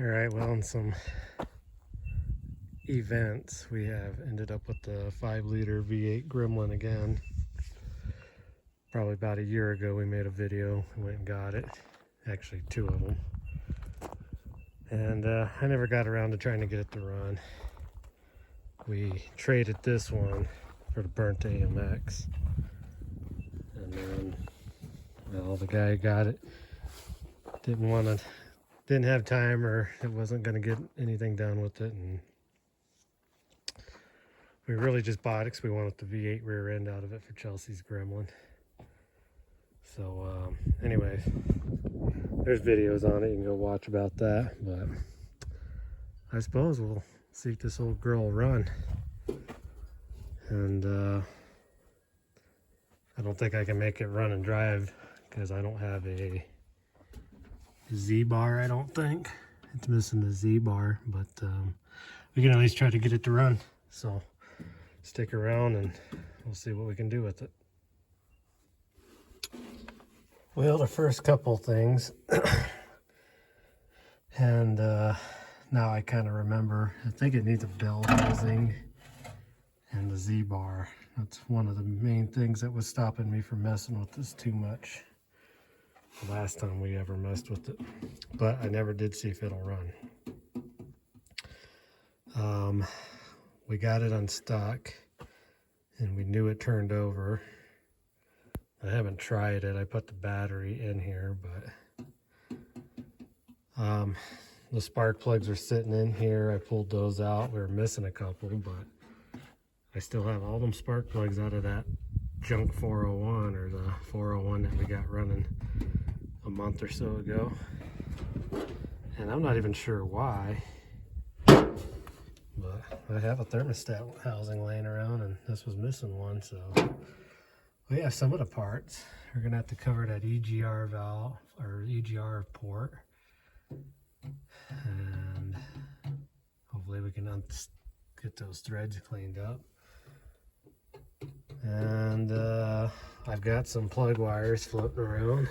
Alright, well, in some events, we have ended up with the 5-liter V8 Gremlin again. Probably about a year ago we made a video, we went and got it. Actually, 2 of them. And I never got around to trying to get it to run. We traded this one for the burnt AMX. And then, well, the guy got it. Didn't have time, or it wasn't going to get anything done with it. And we really just bought it because we wanted the V8 rear end out of it for Chelsea's Gremlin. So anyways, there's videos on it, you can go watch about that. But I suppose we'll see if this old girl will run. And I don't think I can make it run and drive because I don't have a Z-bar, I don't think. It's missing the Z-bar, but we can at least try to get it to run. So stick around and we'll see what we can do with it. Well, the first couple things, and now I kind of remember, I think it needs a bell housing and the Z-bar. That's one of the main things that was stopping me from messing with this too much the last time we ever messed with it. But I never did see if it'll run. We got it unstuck and we knew it turned over. I haven't tried it. I put the battery in here, but the spark plugs are sitting in here. I pulled those out. We were missing a couple, but I still have all them spark plugs out of that junk 401, or the 401 that we got running a month or so ago. And I'm not even sure why, but I have a thermostat housing laying around and this was missing one, so we have some of the parts. We're gonna have to cover that EGR valve, or EGR port, and hopefully we can get those threads cleaned up. And I've got some plug wires floating around.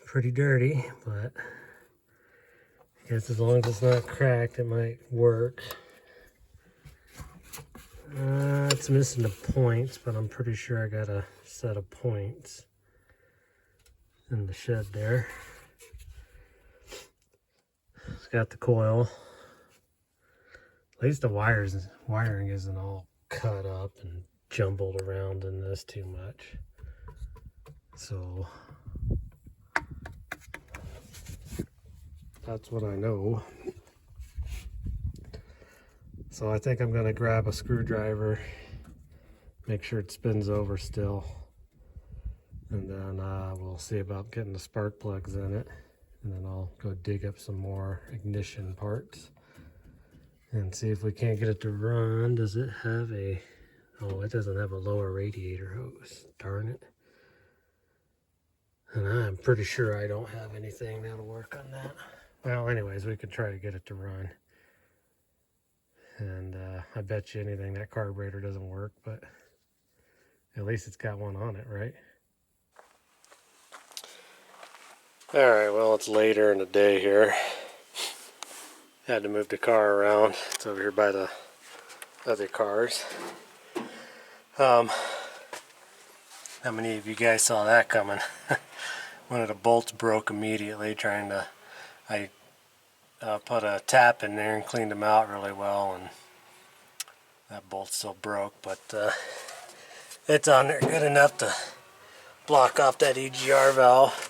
Pretty dirty, but I guess as long as it's not cracked, it might work. It's missing the points, but I'm pretty sure I got a set of points in the shed there. It's got the coil. At least the wiring isn't all cut up and jumbled around in this too much. So that's what I know. So I think I'm going to grab a screwdriver, make sure it spins over still, and then we'll see about getting the spark plugs in it, and then I'll go dig up some more ignition parts and see if we can't get it to run. Does it have a... oh, it doesn't have a lower radiator hose. Darn it. And I'm pretty sure I don't have anything that'll work on that. Well, anyways, we could try to get it to run. And I bet you anything that carburetor doesn't work, but at least it's got one on it, right? Alright, well, it's later in the day here. Had to move the car around. It's over here by the other cars. How many of you guys saw that coming? One of the bolts broke immediately trying to... I put a tap in there and cleaned them out really well, and that bolt still broke, but it's on there good enough to block off that EGR valve,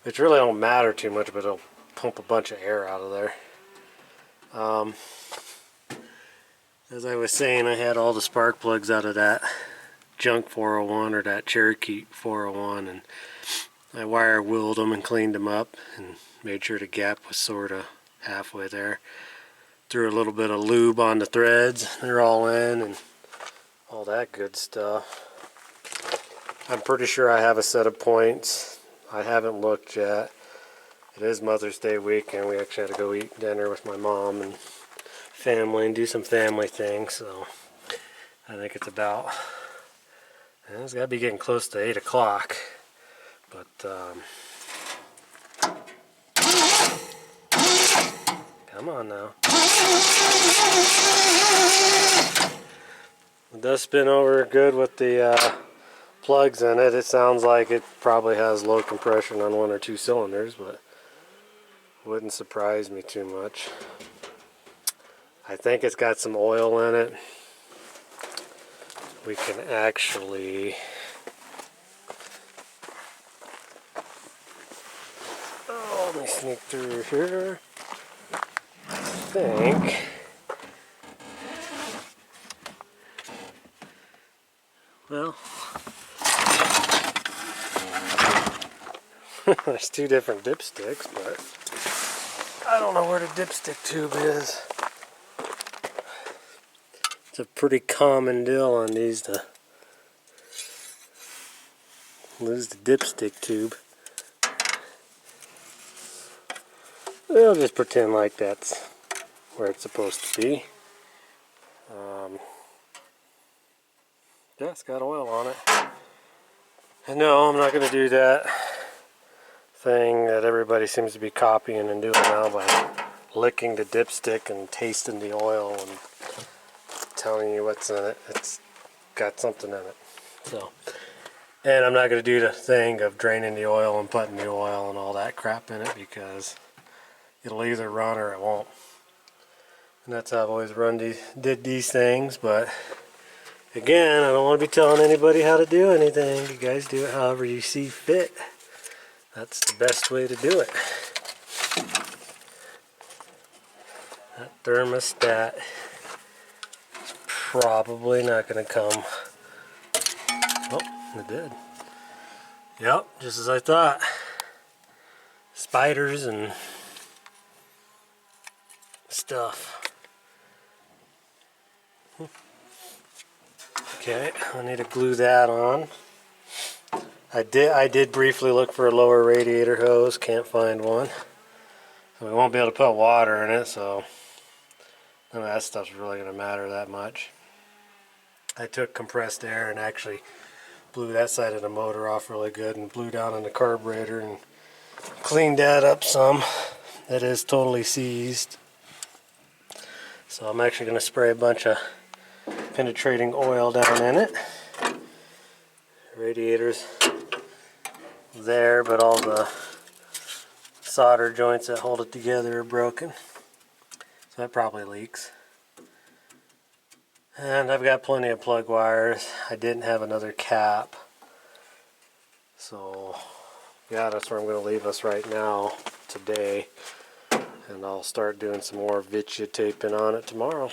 which really don't matter too much, but it'll pump a bunch of air out of there. As I was saying, I had all the spark plugs out of that junk 401, or that Cherokee 401, and I wire wheeled them and cleaned them up and made sure the gap was sort of halfway there. Threw a little bit of lube on the threads. They're all in and all that good stuff. I'm pretty sure I have a set of points. I haven't looked yet. It is Mother's Day weekend. We actually had to go eat dinner with my mom and family and do some family things. So I think it's about... it's got to be getting close to 8 o'clock. But Come on now. It does spin over good with the plugs in it. It sounds like it probably has low compression on 1 or 2 cylinders, but wouldn't surprise me too much. I think it's got some oil in it. We can actually let me sneak through here. I think well there's 2 different dipsticks, but I don't know where the dipstick tube is. It's a pretty common deal on these to lose the dipstick tube. We'll just pretend like that's where it's supposed to be. Yeah, it's got oil on it. And no, I'm not going to do that thing that everybody seems to be copying and doing now by licking the dipstick and tasting the oil and telling you what's in it. It's got something in it. So, and I'm not going to do the thing of draining the oil and putting the oil and all that crap in it, because it'll either run or it won't. And that's how I've always did these things. But again, I don't want to be telling anybody how to do anything. You guys do it however you see fit. That's the best way to do it. That thermostat is probably not going to come. Oh, it did. Yep, just as I thought. Spiders and stuff. Okay, I need to glue that on. I did briefly look for a lower radiator hose, can't find one. So we won't be able to put water in it, so none of that stuff's really going to matter that much. I took compressed air and actually blew that side of the motor off really good and blew down on the carburetor and cleaned that up some. It is totally seized. So I'm actually going to spray a bunch of penetrating oil down in it. Radiator's there, but all the solder joints that hold it together are broken. So that probably leaks. And I've got plenty of plug wires. I didn't have another cap. So yeah, that's where I'm going to leave us right now today. And I'll start doing some more vitya taping on it tomorrow.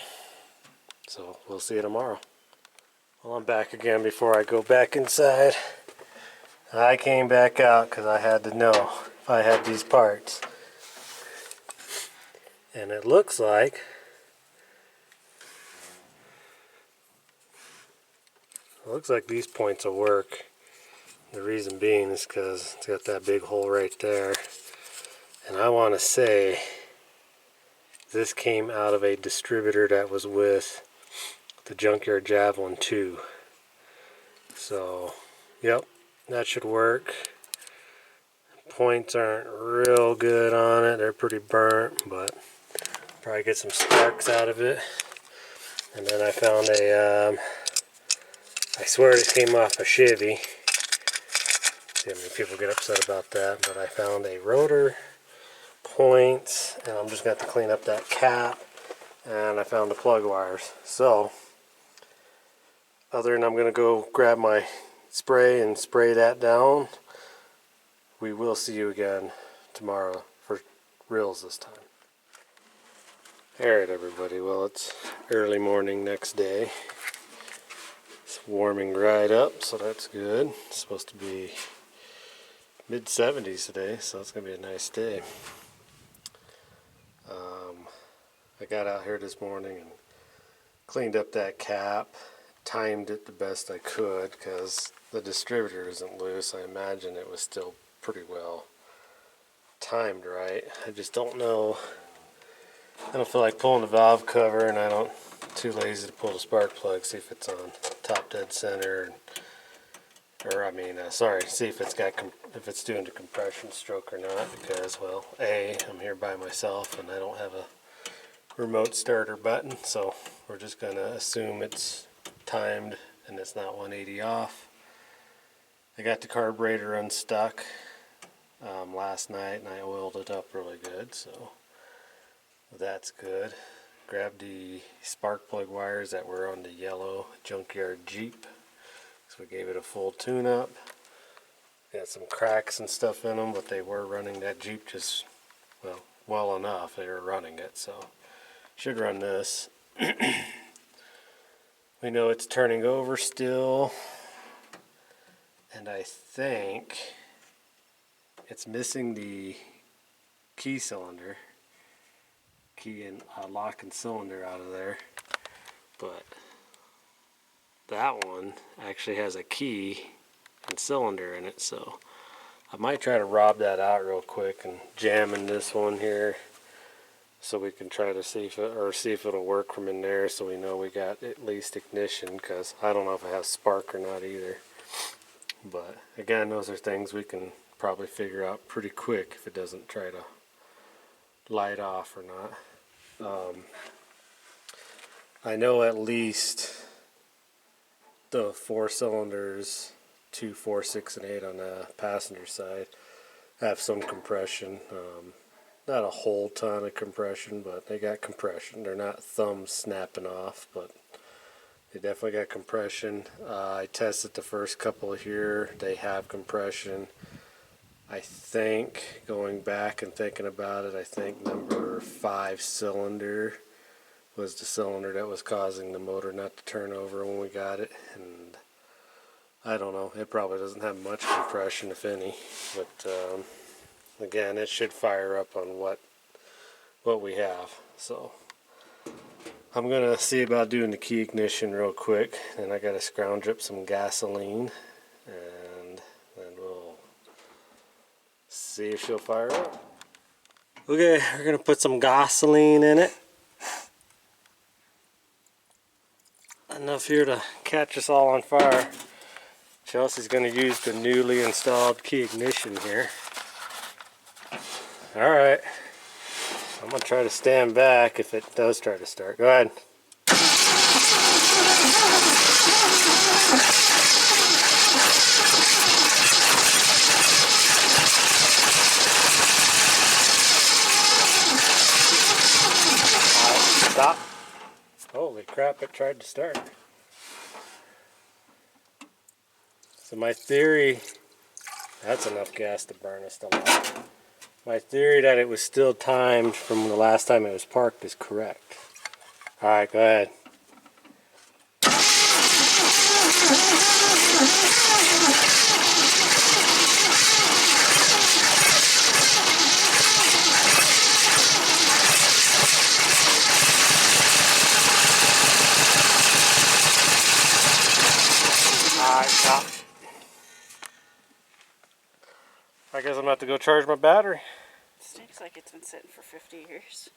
So we'll see you tomorrow. Well, I'm back again before I go back inside. I came back out because I had to know if I had these parts. And it looks like these points will work. The reason being is because it's got that big hole right there. And I want to say this came out of a distributor that was with the Junkyard Javelin 2. So, yep, that should work. Points aren't real good on it. They're pretty burnt, but probably get some sparks out of it. And then I found a, I swear this came off a Chevy. See how many people get upset about that, but I found a rotor points, and I'm just going to have to clean up that cap, and I found the plug wires. So, other than I'm going to go grab my spray and spray that down, we will see you again tomorrow for reals this time. Alright everybody, well it's early morning next day. It's warming right up, so that's good. It's supposed to be mid-70s today, so it's going to be a nice day. I got out here this morning and cleaned up that cap, timed it the best I could because the distributor isn't loose. I imagine it was still pretty well timed right. I just don't know. I don't feel like pulling the valve cover, and I'm too lazy to pull the spark plug, see if it's on top dead center, see if it's doing the compression stroke or not, because, well, A, I'm here by myself and I don't have a remote starter button, so we're just going to assume it's timed and it's not 180 off. I got the carburetor unstuck last night and I oiled it up really good, so that's good. Grabbed the spark plug wires that were on the yellow junkyard Jeep, so we gave it a full tune-up. Got some cracks and stuff in them, but they were running that Jeep just well enough. They were running it, so should run this. We know it's turning over still, and I think it's missing the key cylinder, key and lock and cylinder out of there, but that one actually has a key and cylinder in it, so I might try to rob that out real quick and jam in this one here, so we can try to see if it'll work from in there, so we know we got at least ignition, because I don't know if it has spark or not either. But again, those are things we can probably figure out pretty quick if it doesn't try to light off or not. I know at least the 4 cylinders, 2, 4, 6, and 8 on the passenger side have some compression. Not a whole ton of compression, but they got compression. They're not thumbs snapping off, but they definitely got compression. I tested the first couple here. They have compression. I think, going back and thinking about it, I think number 5 cylinder was the cylinder that was causing the motor not to turn over when we got it. And I don't know, it probably doesn't have much compression, if any, but again, it should fire up on what we have. So I'm gonna see about doing the key ignition real quick, and I gotta scrounge up some gasoline, and then we'll see if she'll fire up. Okay, we're gonna put some gasoline in it, enough here to catch us all on fire. Chelsea's gonna use the newly installed key ignition here. Alright, I'm going to try to stand back if it does try to start. Go ahead. Stop. Holy crap, it tried to start. So my theory, that's enough gas to burn us alive. My theory that it was still timed from the last time it was parked is correct. Alright, go ahead. Alright, stop. I guess I'm about to go charge my battery. Stinks like it's been sitting for 50 years.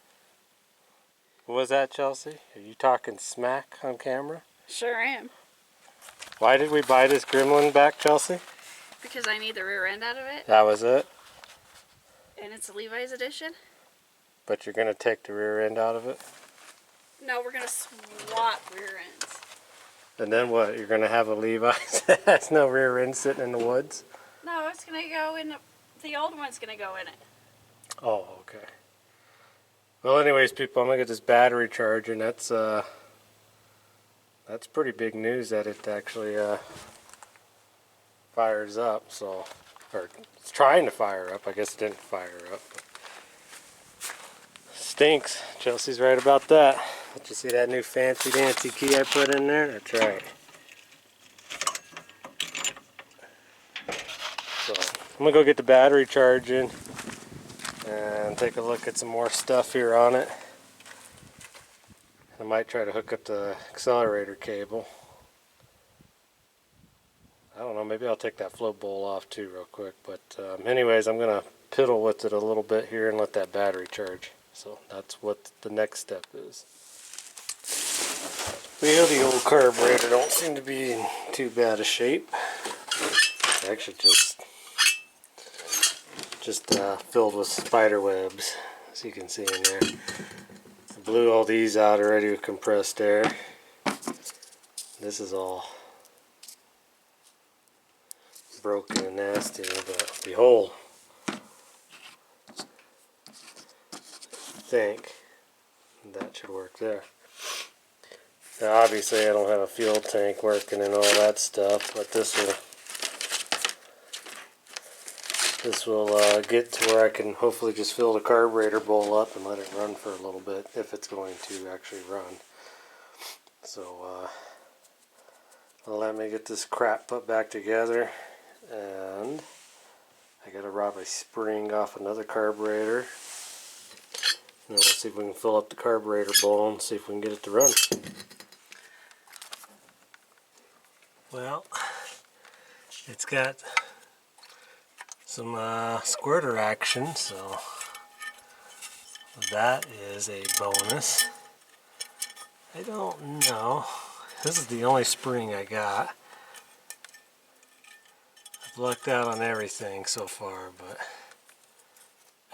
What was that, Chelsea? Are you talking smack on camera? Sure am. Why did we buy this Gremlin back, Chelsea? Because I need the rear end out of it. That was it? And it's a Levi's edition. But you're going to take the rear end out of it? No, we're going to swap rear ends. And then what? You're going to have a Levi's that has no rear end sitting in the woods? No, it's going to go in, the old one's going to go in it. Oh, okay. Well, anyways, people, I'm going to get this battery charging. That's pretty big news that it actually fires up. So, or it's trying to fire up. I guess it didn't fire up. Stinks. Chelsea's right about that. Did you see that new fancy dancy key I put in there? That's right. So, I'm going to go get the battery charging and take a look at some more stuff here on it. I might try to hook up the accelerator cable. I don't know, maybe I'll take that float bowl off too real quick. But anyways, I'm going to piddle with it a little bit here and let that battery charge. So that's what the next step is. Well, the old carburetor don't seem to be in too bad a shape. It's actually just filled with spider webs, as you can see in there. blew all these out already with compressed air. This is all broken and nasty, but behold, I think that should work there. Now obviously I don't have a fuel tank working and all that stuff, but this will get to where I can hopefully just fill the carburetor bowl up and let it run for a little bit, if it's going to actually run. So let me get this crap put back together, and I gotta rob a spring off another carburetor, and we'll see if we can fill up the carburetor bowl and see if we can get it to run. Well, it's got some squirter action, so that is a bonus. I don't know. This is the only spring I got. I've lucked out on everything so far, but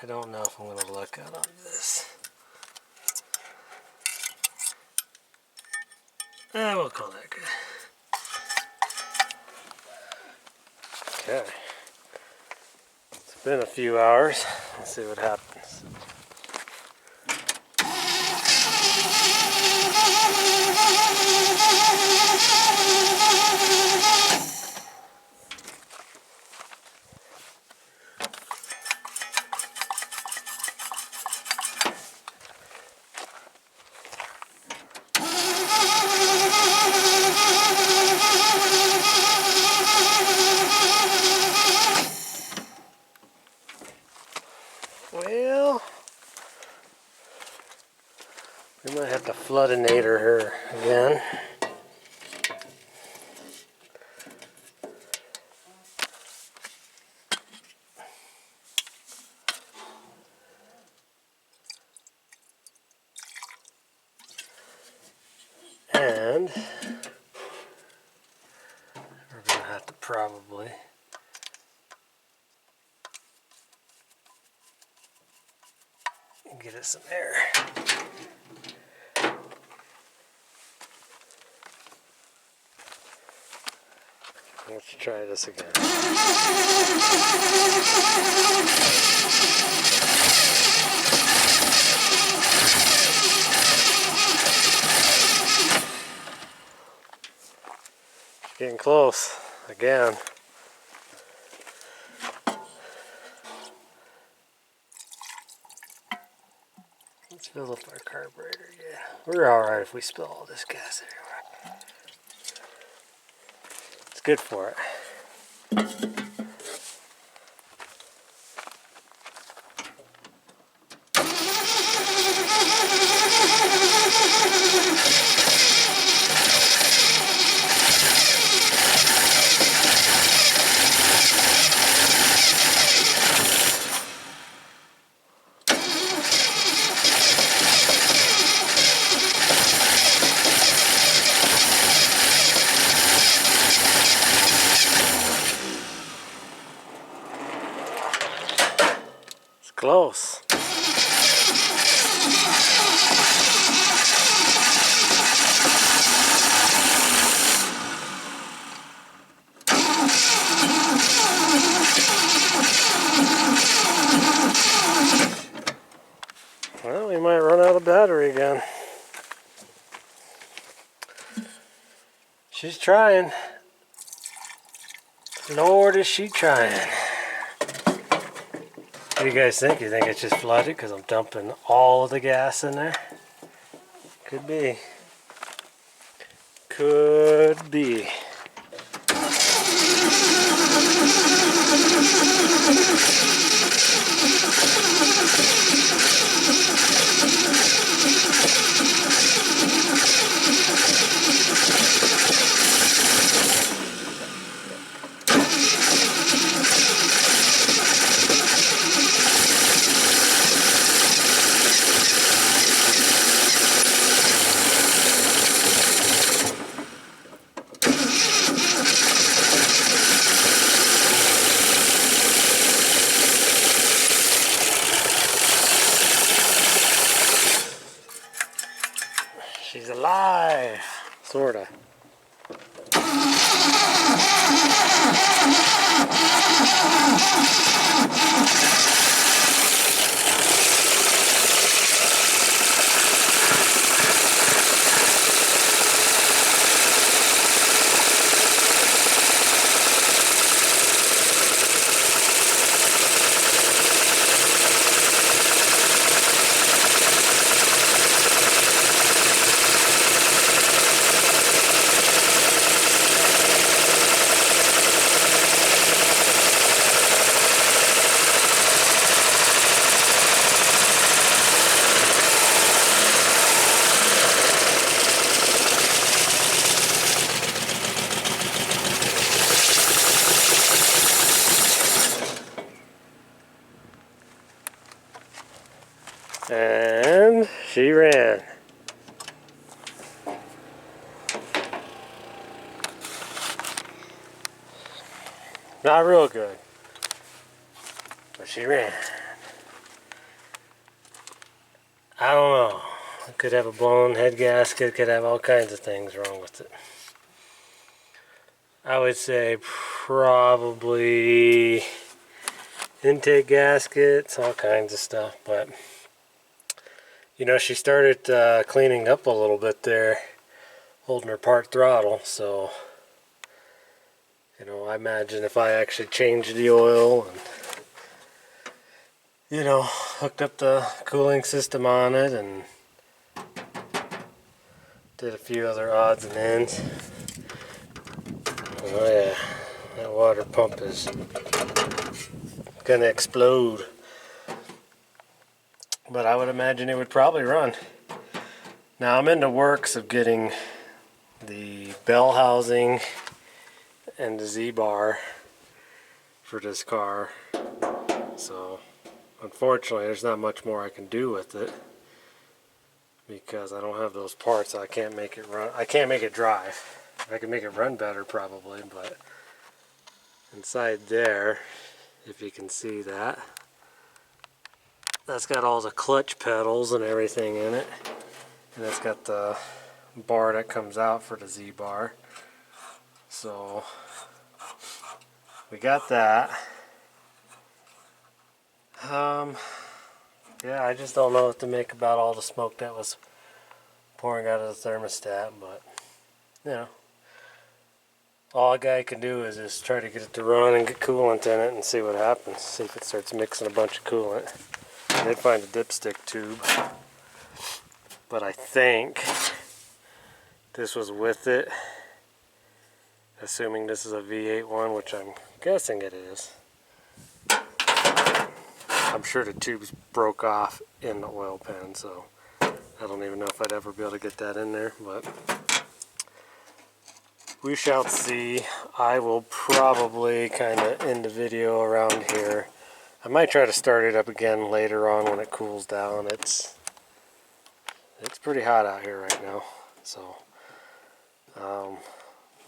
I don't know if I'm going to luck out on this. We'll call that good. Okay. It's been a few hours. Let's see what happens. Well, we might have to floodinator her again. And we're going to have to probably get it some air. Let's try this again. Getting close again. Let's fill up our carburetor again. We're alright if we spill all this gas everywhere. It's good for it. Close. Well, we might run out of battery again. She's trying. Lord, is she trying. What do you guys think? You think it's just flooded because I'm dumping all of the gas in there? Could be. Could be. Sorta. And she ran. Not real good, but she ran. I don't know. It could have a blown head gasket, could have all kinds of things wrong with it. I would say probably intake gaskets, all kinds of stuff, but you know, she started cleaning up a little bit there, holding her part throttle, so you know, I imagine if I actually changed the oil and, you know, hooked up the cooling system on it and did a few other odds and ends. Oh yeah, that water pump is gonna explode. But I would imagine it would probably run. Now I'm in the works of getting the bell housing and the Z-bar for this car. So unfortunately there's not much more I can do with it because I don't have those parts. I can't make it run. I can't make it drive. I can make it run better probably, but inside there, if you can see that, that's got all the clutch pedals and everything in it, and it's got the bar that comes out for the Z-bar. So we got that. Yeah, I just don't know what to make about all the smoke that was pouring out of the thermostat, but you know, all a guy can do is just try to get it to run and get coolant in it and see what happens. See if it starts mixing a bunch of coolant. I did find a dipstick tube, but I think this was with it, assuming this is a V8 one, which I'm guessing it is. I'm sure the tubes broke off in the oil pan, so I don't even know if I'd ever be able to get that in there, but we shall see. I will probably kind of end the video around here. I might try to start it up again later on when it cools down. It's pretty hot out here right now, so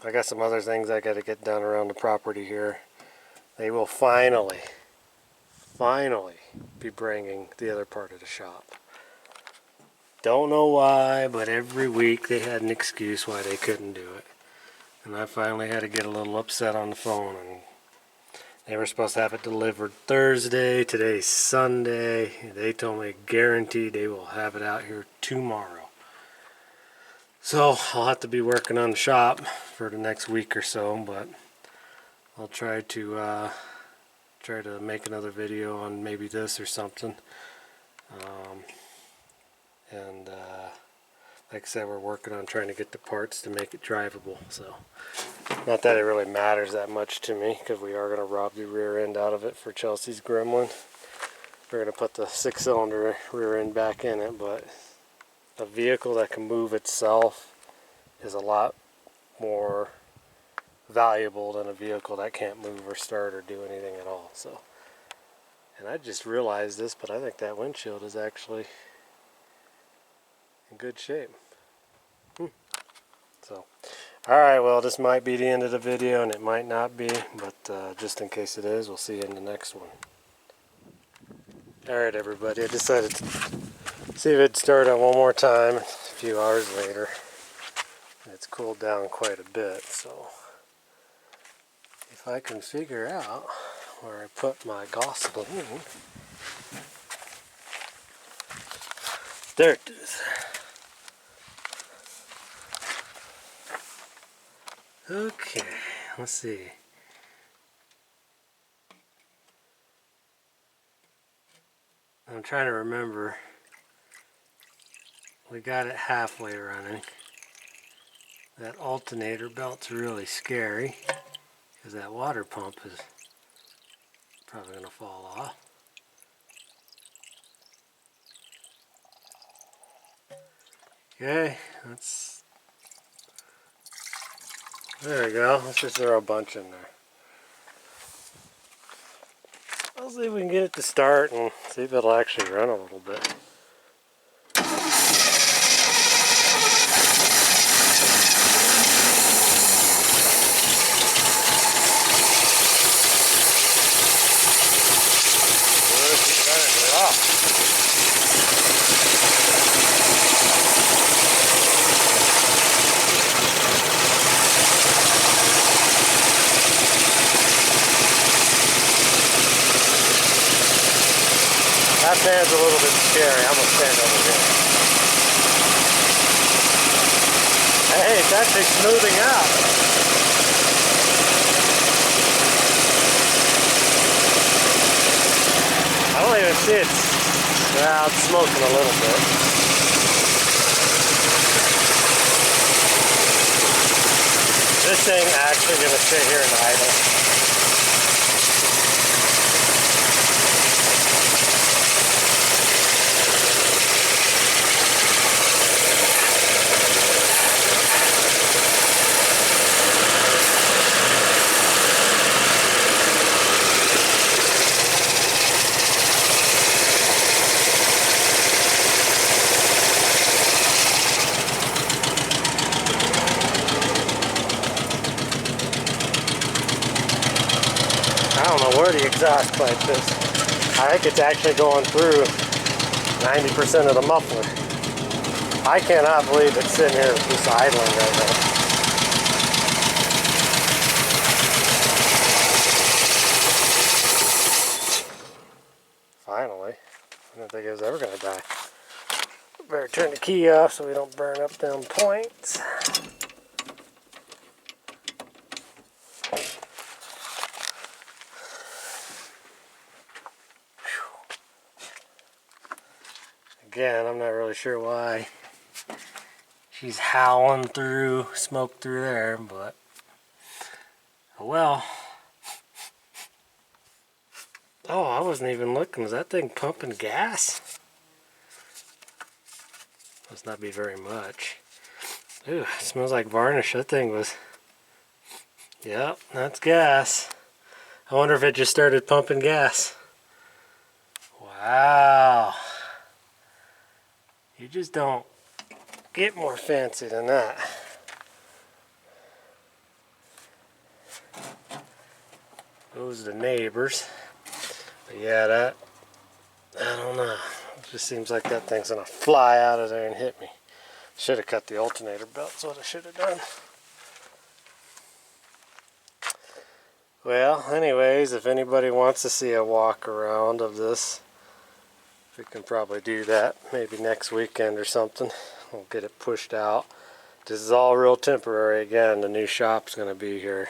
I got some other things I got to get done around the property here. They will finally be bringing the other part of the shop. Don't know why, but every week they had an excuse why they couldn't do it. And I finally had to get a little upset on the phone, and they were supposed to have it delivered Thursday. Today's Sunday. They told me guaranteed they will have it out here tomorrow. So I'll have to be working on the shop for the next week or so, but I'll try to make another video on maybe this or something. Like I said, we're working on trying to get the parts to make it drivable. So not that it really matters that much to me, because we are going to rob the rear end out of it for Chelsea's Gremlin. We're going to put the 6-cylinder rear end back in it, but a vehicle that can move itself is a lot more valuable than a vehicle that can't move or start or do anything at all. So, and I just realized this, but I think that windshield is actually in good shape. So, alright, well, this might be the end of the video, and it might not be, but just in case it is, we'll see you in the next one. Alright, everybody, I decided to see if it'd start on one more time a few hours later. It's cooled down quite a bit, so if I can figure out where I put my gasoline. There it is. Okay, let's see. I'm trying to remember. We got it halfway running. That alternator belt's really scary because that water pump is probably going to fall off. Okay, there we go. Let's just throw a bunch in there. I'll see if we can get it to start and see if it'll actually run a little bit. That fan's a little bit scary. I'm going to stand over here. Hey, it's actually smoothing out. I don't even see it. Well, it's smoking a little bit. This thing actually going to sit here and idle. I don't know where the exhaust pipe is. I think it's actually going through 90% of the muffler. I cannot believe it's sitting here just idling right now. Finally. I didn't think it was ever going to die. Better turn the key off so we don't burn up them points. Again, I'm not really sure why she's howling through smoke through there, but oh well. Oh, I wasn't even looking. Was that thing pumping gas? Must not be very much. Ooh, it smells like varnish. That thing was... Yep, that's gas. I wonder if it just started pumping gas. Wow. You just don't get more fancy than that. Those are the neighbors. But yeah, I don't know. It just seems like that thing's gonna fly out of there and hit me. Should have cut the alternator belt, that's what I should have done. Well, anyways, if anybody wants to see a walk around of this, we can probably do that maybe next weekend or something. We'll get it pushed out. This is all real temporary. Again, the new shop's going to be here.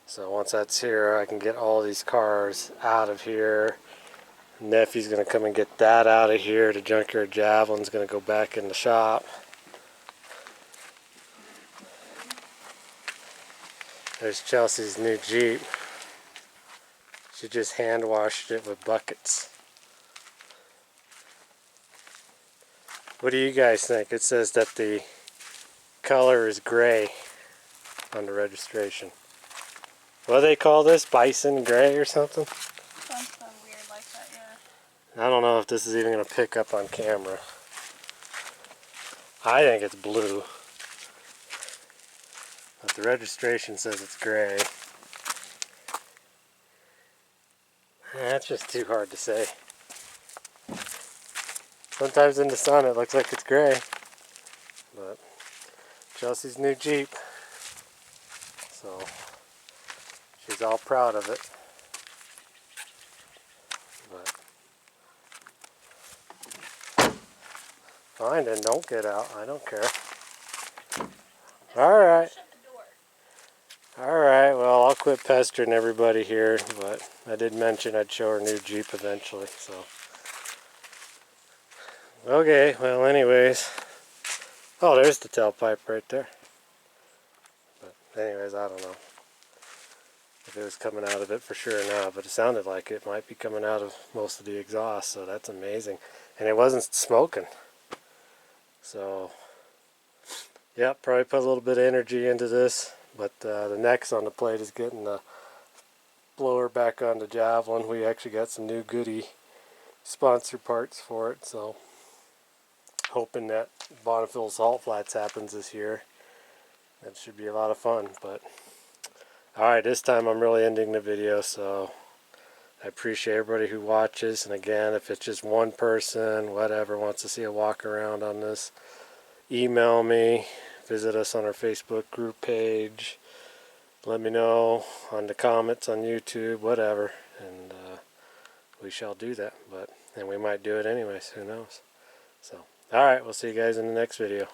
So once that's here, I can get all these cars out of here. Nephew's going to come and get that out of here. The junkyard Javelin's going to go back in the shop. There's Chelsea's new Jeep. She just hand washed it with buckets. What do you guys think? It says that the color is gray on the registration. What do they call this? Bison gray or something? Something weird like that, yeah. I don't know if this is even going to pick up on camera. I think it's blue. But the registration says it's gray. That's just too hard to say. Sometimes in the sun it looks like it's gray. But Chelsea's new Jeep. So she's all proud of it. But fine, then don't get out. I don't care. Alright. Shut the door. Alright, well, I'll quit pestering everybody here, but I did mention I'd show her new Jeep eventually, so. Okay, well, anyways. Oh, there's the tailpipe right there. But anyways, I don't know if it was coming out of it for sure or not, but it sounded like it might be coming out of most of the exhaust, so that's amazing. And it wasn't smoking. So, yeah, probably put a little bit of energy into this, but the next on the plate is getting the blower back on the Javelin. We actually got some new goodie sponsor parts for it, so hoping that Bonneville Salt Flats happens this year. That should be a lot of fun. But alright, this time I'm really ending the video, so I appreciate everybody who watches. And again, if it's just one person, whatever, wants to see a walk around on this, email me, visit us on our Facebook group page, let me know on the comments on YouTube, whatever, and we shall do that. And we might do it anyways, who knows. So alright, we'll see you guys in the next video.